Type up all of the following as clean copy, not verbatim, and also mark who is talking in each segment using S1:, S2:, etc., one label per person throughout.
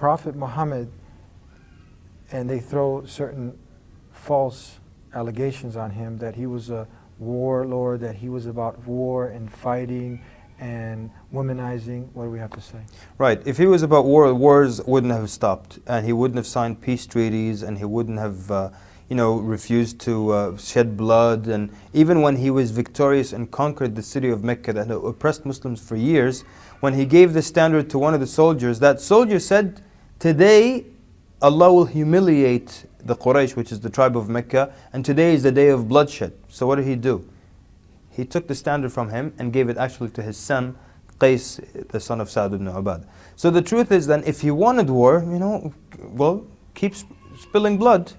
S1: Prophet Muhammad, and they throw certain false allegations on him that he was a warlord, that he was about war and fighting and womanizing. What do we have to say?
S2: Right. If he was about war, wars wouldn't have stopped, and he wouldn't have signed peace treaties, and he wouldn't have refused to shed blood. And even when he was victorious and conquered the city of Mecca that had oppressed Muslims for years, when he gave the standard to one of the soldiers, that soldier said, "Today Allah will humiliate the Quraysh, which is the tribe of Mecca, and today is the day of bloodshed." So what did he do? He took the standard from him and gave it actually to his son, Qais, the son of Sa'd ibn Ubadah. So the truth is then, if he wanted war, well, keep spilling blood.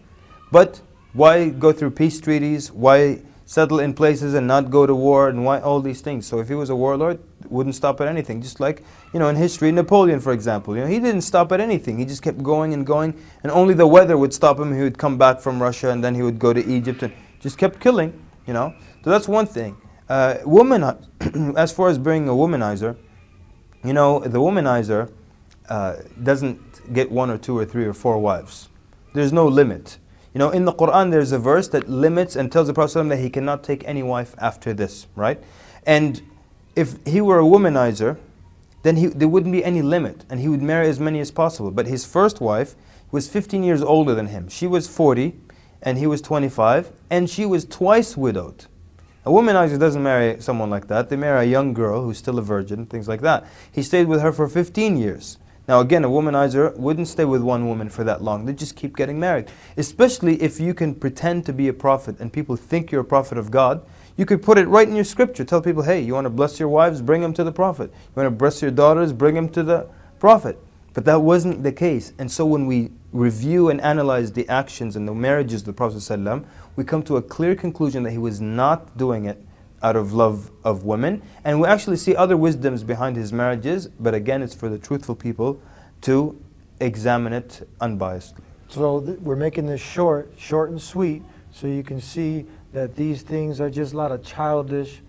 S2: But why go through peace treaties? Why settle in places and not go to war? And why all these things? So if he was a warlord, it wouldn't stop at anything. Just like, in history, Napoleon, for example, he didn't stop at anything. He just kept going and going, and only the weather would stop him. He would come back from Russia, and then he would go to Egypt and just kept killing, So that's one thing. As far as being a womanizer, the womanizer doesn't get 1 or 2 or 3 or 4 wives. There's no limit. In the Quran there's a verse that limits and tells the Prophet ﷺ that he cannot take any wife after this, right? And if he were a womanizer, then there wouldn't be any limit, and he would marry as many as possible. But his first wife was 15 years older than him. She was 40, and he was 25, and she was twice widowed. A womanizer doesn't marry someone like that. They marry a young girl who's still a virgin, things like that. He stayed with her for 15 years. Now again, a womanizer wouldn't stay with one woman for that long. They just keep getting married. Especially if you can pretend to be a prophet and people think you're a prophet of God, you could put it right in your scripture. Tell people, hey, you want to bless your wives, bring them to the prophet. You want to bless your daughters, bring them to the prophet. But that wasn't the case. And so when we review and analyze the actions and the marriages of the Prophet ﷺ, we come to a clear conclusion that he was not doing it out of love of women. And we actually see other wisdoms behind his marriages, but again, it's for the truthful people to examine it unbiasedly.
S1: So we're making this short and sweet, so you can see that these things are just a lot of childish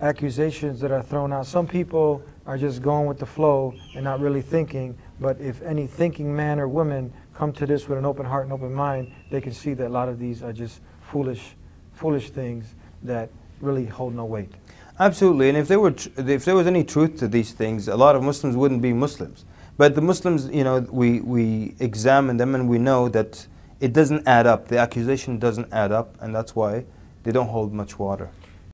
S1: accusations that are thrown out. Some people are just going with the flow and not really thinking, but if any thinking man or woman come to this with an open heart and open mind, they can see that a lot of these are just foolish things that really hold no weight.
S2: Absolutely, and if there was any truth to these things, a lot of Muslims wouldn't be Muslims. But the Muslims, we examine them and we know that it doesn't add up. The accusation doesn't add up, and that's why they don't hold much water.